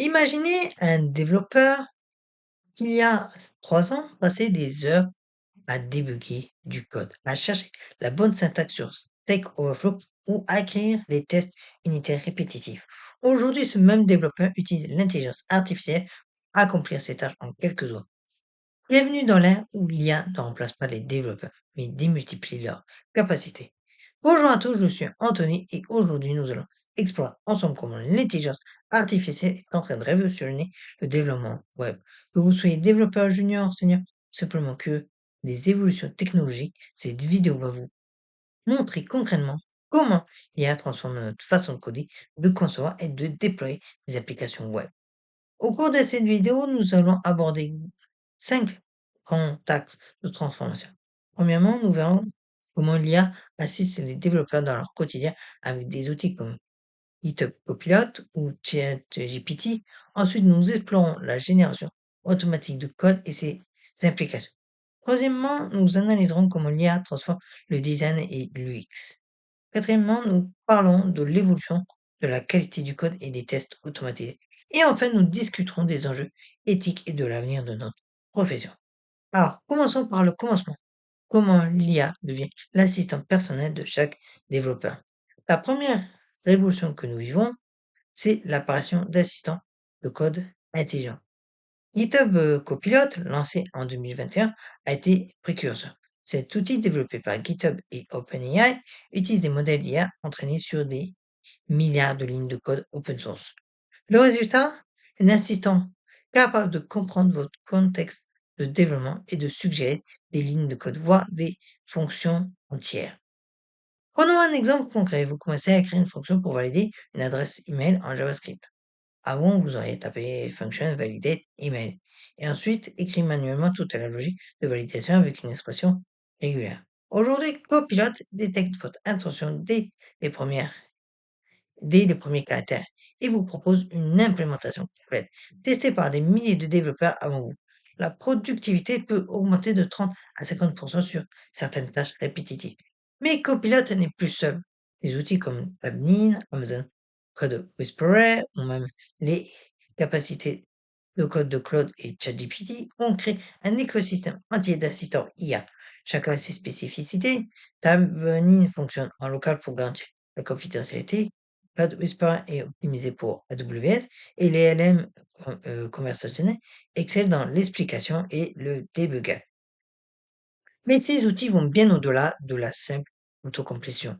Imaginez un développeur qui, il y a 3 ans, passait des heures à débugger du code, à chercher la bonne syntaxe sur Stack Overflow ou à écrire des tests unitaires répétitifs. Aujourd'hui, ce même développeur utilise l'intelligence artificielle pour accomplir ses tâches en quelques secondes. Bienvenue dans l'ère où l'IA ne remplace pas les développeurs, mais démultiplie leurs capacités. Bonjour à tous, je suis Anthony et aujourd'hui nous allons explorer ensemble comment l'intelligence artificielle est en train de révolutionner le développement web. Que vous soyez développeur junior, senior, ou simplement que des évolutions technologiques, cette vidéo va vous montrer concrètement comment l'IA transforme notre façon de coder, de concevoir et de déployer des applications web. Au cours de cette vidéo, nous allons aborder 5 grands axes de transformation. Premièrement, nous verrons comment l'IA assiste les développeurs dans leur quotidien avec des outils comme GitHub Copilot ou ChatGPT. Ensuite, nous explorons la génération automatique de code et ses implications. Troisièmement, nous analyserons comment l'IA transforme le design et l'UX. Quatrièmement, nous parlons de l'évolution de la qualité du code et des tests automatisés. Et enfin, nous discuterons des enjeux éthiques et de l'avenir de notre profession. Alors, commençons par le commencement. Comment l'IA devient l'assistant personnel de chaque développeur. La première révolution que nous vivons, c'est l'apparition d'assistants de code intelligents. GitHub Copilot, lancé en 2021, a été précurseur. Cet outil développé par GitHub et OpenAI utilise des modèles d'IA entraînés sur des milliards de lignes de code open source. Le résultat, un assistant capable de comprendre votre contexte de développement et de suggérer des lignes de code, voire des fonctions entières. Prenons un exemple concret. Vous commencez à écrire une fonction pour valider une adresse email en JavaScript. Avant, vous auriez tapé function validate email et ensuite écrit manuellement toute la logique de validation avec une expression régulière. Aujourd'hui, Copilot détecte votre intention dès les premiers caractères et vous propose une implémentation complète, testée par des milliers de développeurs avant vous. La productivité peut augmenter de 30 à 50% sur certaines tâches répétitives. Mais Copilot n'est plus seul. Des outils comme Tabnine, Amazon Code Whisperer ou même les capacités de code de Claude et ChatGPT ont créé un écosystème entier d'assistants IA. Chacun a ses spécificités. Tabnine fonctionne en local pour garantir la confidentialité. Cloud Whisperer est optimisé pour AWS et les LM conversationnels excellent dans l'explication et le debugger. Mais ces outils vont bien au-delà de la simple autocomplétion.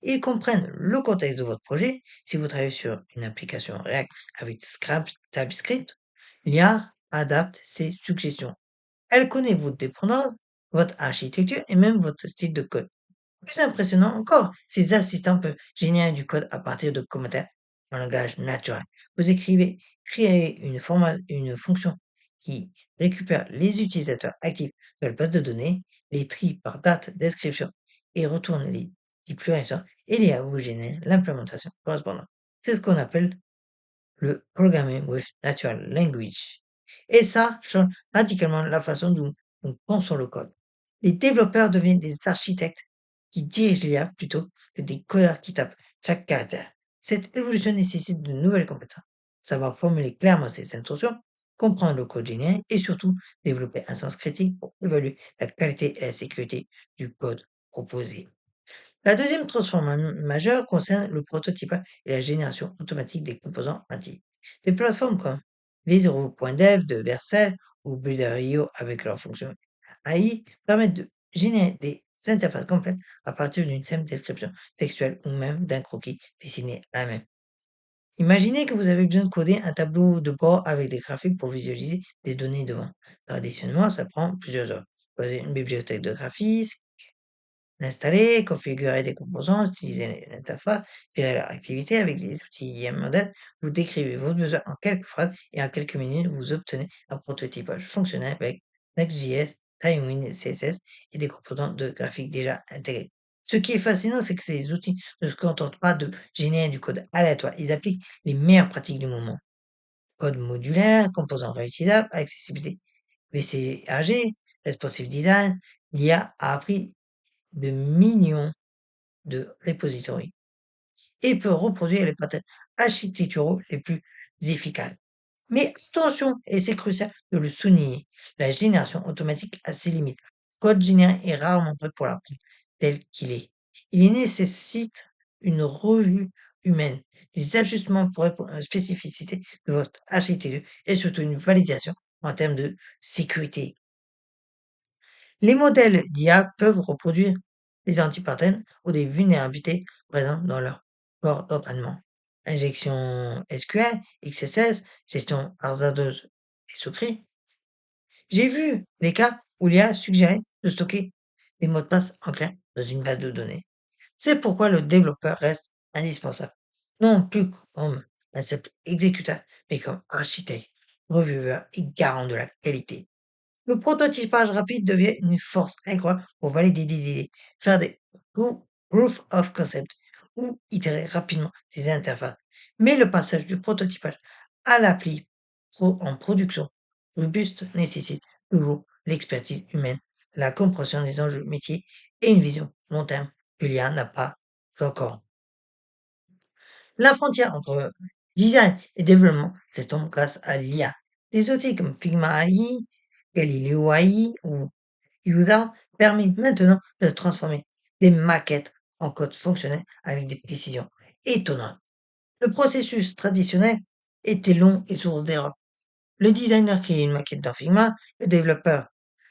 Ils comprennent le contexte de votre projet. Si vous travaillez sur une application React avec Scrap TypeScript, l'IA adapte ses suggestions. Elle connaît vos dépendants, votre architecture et même votre style de code. Plus impressionnant encore, ces assistants peuvent générer du code à partir de commentaires en langage naturel. Vous écrivez, créez une fonction qui récupère les utilisateurs actifs de la base de données, les trie par date d'inscription et retourne les plus récents et les vous génère l'implémentation correspondante. C'est ce qu'on appelle le Programming with Natural Language. Et ça change radicalement la façon dont on pense le code. Les développeurs deviennent des architectes qui dirigent l'IA plutôt que des codeurs qui tapent chaque caractère. Cette évolution nécessite de nouvelles compétences. Savoir formuler clairement ses intentions, comprendre le code générique et surtout développer un sens critique pour évaluer la qualité et la sécurité du code proposé. La deuxième transformation majeure concerne le prototypage et la génération automatique des composants entiers. Des plateformes comme v0.dev de Vercel ou Builder.io avec leur fonction AI permettent de générer des interfaces complètes à partir d'une simple description textuelle ou même d'un croquis dessiné à la main. Imaginez que vous avez besoin de coder un tableau de bord avec des graphiques pour visualiser des données devant. Traditionnellement, ça prend plusieurs heures. Choisir une bibliothèque de graphisme, l'installer, configurer des composants, utiliser l'interface, gérer leur activité avec les outils IM Model, vous décrivez vos besoins en quelques phrases et en quelques minutes, vous obtenez un prototypage fonctionnel avec Next.js, Tailwind, CSS et des composants de graphique déjà intégrés. Ce qui est fascinant, c'est que ces outils ne se contentent pas de générer du code aléatoire, ils appliquent les meilleures pratiques du moment. Code modulaire, composants réutilisables, accessibilité VCAG, responsive design, l'IA a appris de millions de repositories et peut reproduire les pattern architecturaux les plus efficaces. Mais attention, et c'est crucial de le souligner, la génération automatique a ses limites. Le code généré est rarement prêt pour l'apprendre tel qu'il est. Il nécessite une revue humaine, des ajustements pour répondre aux spécificités de votre architecture et surtout une validation en termes de sécurité. Les modèles d'IA peuvent reproduire des antipattern ou des vulnérabilités présentes dans leur corps d'entraînement. Injection SQL, XSS, gestion hasardeuse des secrets. J'ai vu des cas où l'IA suggérait de stocker des mots de passe en clair dans une base de données. C'est pourquoi le développeur reste indispensable. Non plus comme un simple exécuteur, mais comme architecte, revieweur et garant de la qualité. Le prototypage rapide devient une force incroyable pour valider des idées, faire des proof of concept ou itérer rapidement des interfaces. Mais le passage du prototypage à l'appli en production robuste nécessite toujours l'expertise humaine, la compréhension des enjeux métiers et une vision long terme que l'IA n'a pas encore. La frontière entre design et développement s'estompe grâce à l'IA. Des outils comme Figma AI, Galileo AI ou UseArt permettent maintenant de transformer des maquettes en code fonctionnel avec des précisions étonnantes. Le processus traditionnel était long et source d'erreurs. Le designer crée une maquette dans Figma, le développeur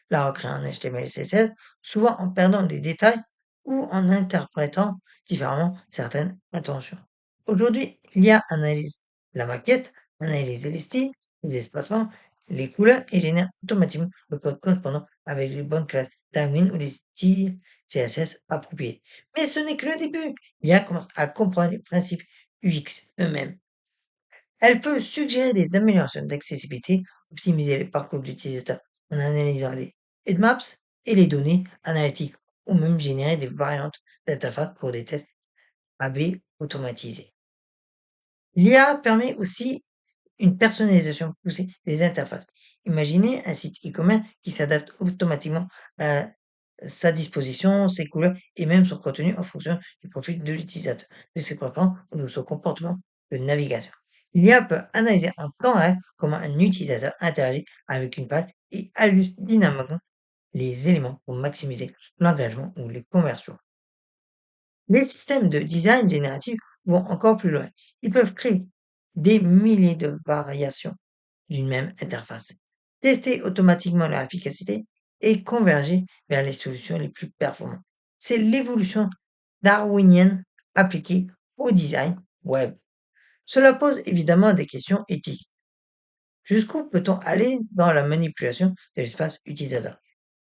la recrée en HTML et CSS, souvent en perdant des détails ou en interprétant différemment certaines intentions. Aujourd'hui, l'IA analyse la maquette, analyse les styles, les espacements, les couleurs et génère automatiquement le code correspondant avec les bonnes classes Darwin ou les styles CSS appropriés. Mais ce n'est que le début. L'IA commence à comprendre les principes UX eux-mêmes. Elle peut suggérer des améliorations d'accessibilité, optimiser les parcours d'utilisateurs en analysant les heatmaps et les données analytiques, ou même générer des variantes d'interface pour des tests AB automatisés. L'IA permet aussi une personnalisation poussée des interfaces. Imaginez un site e-commerce qui s'adapte automatiquement à sa disposition, ses couleurs et même son contenu en fonction du profil de l'utilisateur, de ses préférences ou de son comportement de navigation. L'IA peut analyser en temps réel comment un utilisateur interagit avec une page et ajuste dynamiquement les éléments pour maximiser l'engagement ou les conversions. Les systèmes de design génératif vont encore plus loin. Ils peuvent créer des milliers de variations d'une même interface, tester automatiquement leur efficacité et converger vers les solutions les plus performantes. C'est l'évolution darwinienne appliquée au design web. Cela pose évidemment des questions éthiques. Jusqu'où peut-on aller dans la manipulation de l'espace utilisateur?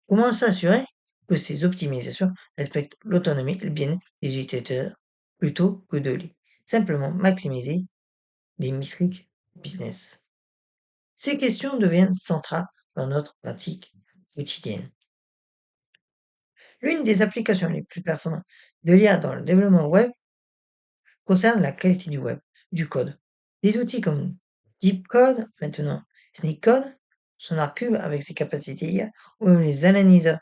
Comment s'assurer que ces optimisations respectent l'autonomie et le bien-être des utilisateurs plutôt que de les simplement maximiser des métriques business? Ces questions deviennent centrales dans notre pratique quotidienne. L'une des applications les plus performantes de l'IA dans le développement web concerne la qualité du code. Des outils comme DeepCode, maintenant SneakCode, SonarCube avec ses capacités IA, ou même les analyseurs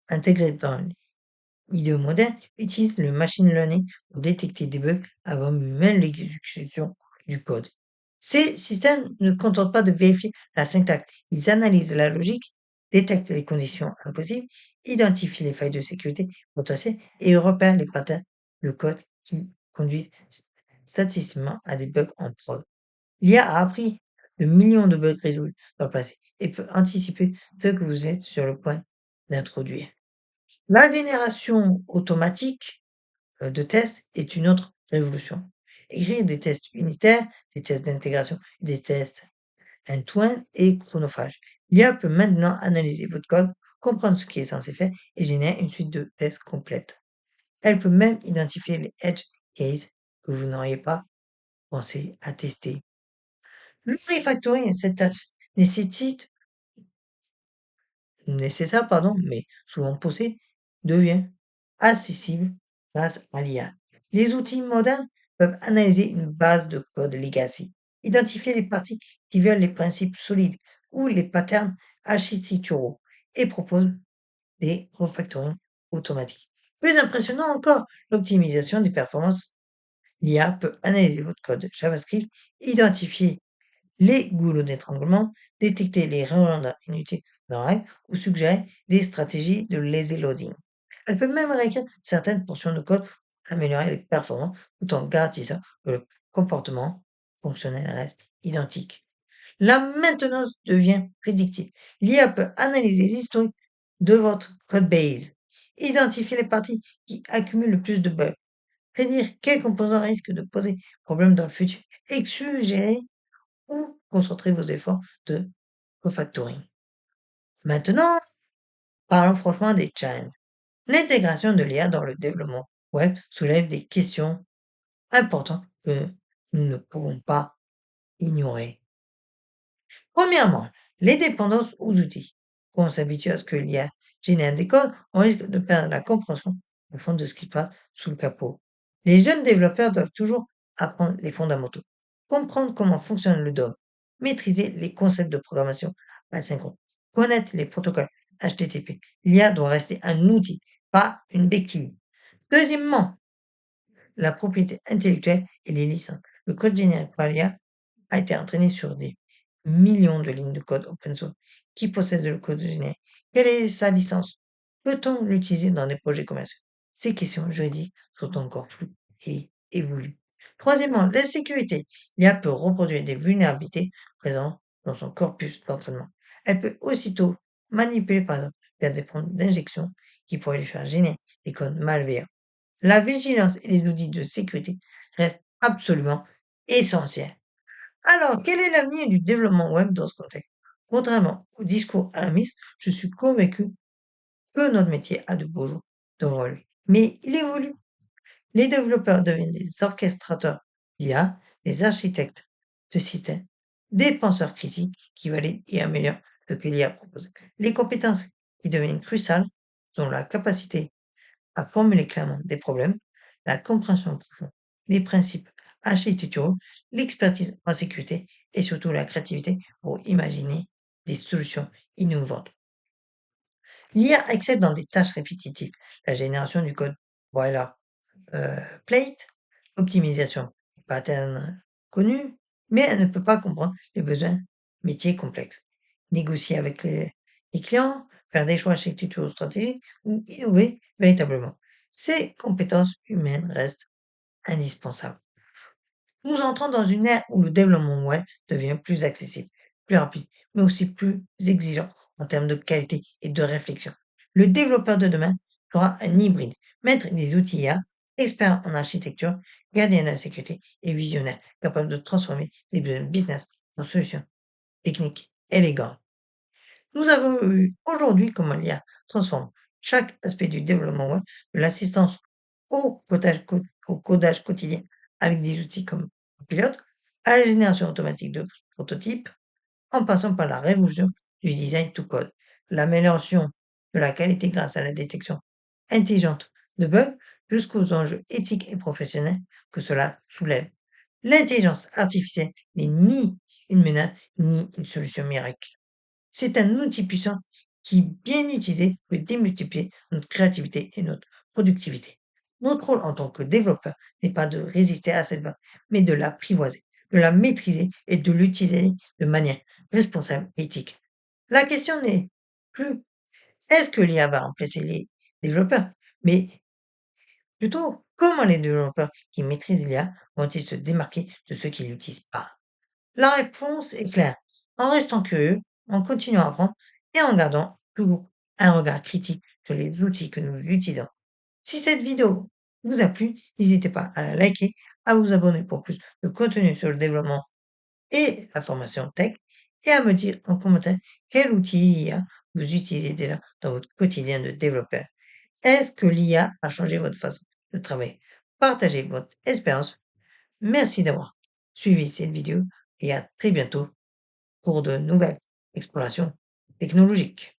intégrés dans les idéaux modernes utilisent le machine learning pour détecter des bugs avant même l'exécution du code. Ces systèmes ne contentent pas de vérifier la syntaxe, ils analysent la logique, détectent les conditions impossibles, identifient les failles de sécurité potentielles et repèrent les patterns de code qui conduisent statistiquement à des bugs en prod. L'IA a appris de millions de bugs résolus dans le passé et peut anticiper ce que vous êtes sur le point d'introduire. La génération automatique de tests est une autre révolution. Écrire des tests unitaires, des tests d'intégration, des tests end-to-end est chronophage. L'IA peut maintenant analyser votre code, comprendre ce qui est censé faire et générer une suite de tests complète. Elle peut même identifier les edge cases que vous n'auriez pas pensé à tester. Le refactoring, cette tâche nécessite nécessaire, pardon, mais souvent poussée, devient accessible grâce à l'IA. Les outils modernes peuvent analyser une base de code legacy, identifier les parties qui violent les principes solides ou les patterns architecturaux et proposent des refactorings automatiques. Plus impressionnant encore, l'optimisation des performances. L'IA peut analyser votre code JavaScript, identifier les goulots d'étranglement, détecter les redondants inutiles dans la règle ou suggérer des stratégies de lazy loading. Elle peut même réécrire certaines portions de code pour améliorer les performances tout en garantissant que le comportement fonctionnel reste identique. La maintenance devient prédictive. L'IA peut analyser l'historique de votre code base, identifier les parties qui accumulent le plus de bugs, prédire quels composants risquent de poser problème dans le futur et suggérer où concentrer vos efforts de refactoring. Maintenant, parlons franchement des challenges. L'intégration de l'IA dans le développement web soulève des questions importantes que nous ne pouvons pas ignorer. Premièrement, les dépendances aux outils. Quand on s'habitue à ce que l'IA génère des codes, on risque de perdre la compréhension au fond de ce qui se passe sous le capot. Les jeunes développeurs doivent toujours apprendre les fondamentaux, comprendre comment fonctionne le DOM, maîtriser les concepts de programmation asynchrone, connaître les protocoles HTTP. L'IA doit rester un outil, pas une béquille. Deuxièmement, la propriété intellectuelle et les licences. Le code généré par l'IA a été entraîné sur des millions de lignes de code open source. Qui possède le code générique? Quelle est sa licence? Peut-on l'utiliser dans des projets commerciaux? Ces questions juridiques sont encore floues et évoluent. Troisièmement, la sécurité. L'IA peut reproduire des vulnérabilités présentes dans son corpus d'entraînement. Elle peut aussitôt manipuler, par exemple, vers des prompts d'injection qui pourraient lui faire générer des codes malveillants. La vigilance et les outils de sécurité restent absolument essentiels. Alors, quel est l'avenir du développement web dans ce contexte? Contrairement au discours alarmiste, je suis convaincu que notre métier a de beaux jours devant lui. Mais il évolue. Les développeurs deviennent des orchestrateurs d'IA, des architectes de systèmes, des penseurs critiques qui valident et améliorent ce que l'IA propose. Les compétences qui deviennent cruciales sont la capacité à formuler clairement des problèmes, la compréhension profonde des principes architecturaux, l'expertise en sécurité et surtout la créativité pour imaginer des solutions innovantes. L'IA excelle dans des tâches répétitives, la génération du code boilerplate, l'optimisation des patterns connus, mais elle ne peut pas comprendre les besoins métiers complexes. Négocier avec les clients, faire des choix architecturaux stratégiques ou innover véritablement. Ces compétences humaines restent indispensables. Nous entrons dans une ère où le développement web devient plus accessible, plus rapide, mais aussi plus exigeant en termes de qualité et de réflexion. Le développeur de demain sera un hybride, maître des outils IA, expert en architecture, gardien de la sécurité et visionnaire, capable de transformer les besoins business en solutions techniques élégantes. Nous avons vu aujourd'hui comment l'IA transforme chaque aspect du développement web, de l'assistance au codage quotidien avec des outils comme Pilote, à la génération automatique de prototypes, en passant par la révolution du design to code, l'amélioration de la qualité grâce à la détection intelligente de bugs jusqu'aux enjeux éthiques et professionnels que cela soulève. L'intelligence artificielle n'est ni une menace ni une solution miracle. C'est un outil puissant qui, bien utilisé, peut démultiplier notre créativité et notre productivité. Notre rôle en tant que développeur n'est pas de résister à cette vague, mais de l'apprivoiser, de la maîtriser et de l'utiliser de manière responsable et éthique. La question n'est plus est-ce que l'IA va remplacer les développeurs, mais plutôt comment les développeurs qui maîtrisent l'IA vont-ils se démarquer de ceux qui ne l'utilisent pas. La réponse est claire. En restant curieux, en continuant à apprendre et en gardant toujours un regard critique sur les outils que nous utilisons. Si cette vidéo vous a plu, n'hésitez pas à la liker, à vous abonner pour plus de contenu sur le développement et la formation tech et à me dire en commentaire quel outil IA vous utilisez déjà dans votre quotidien de développeur. Est-ce que l'IA a changé votre façon de travailler? Partagez votre expérience. Merci d'avoir suivi cette vidéo et à très bientôt pour de nouvelles explorations technologiques.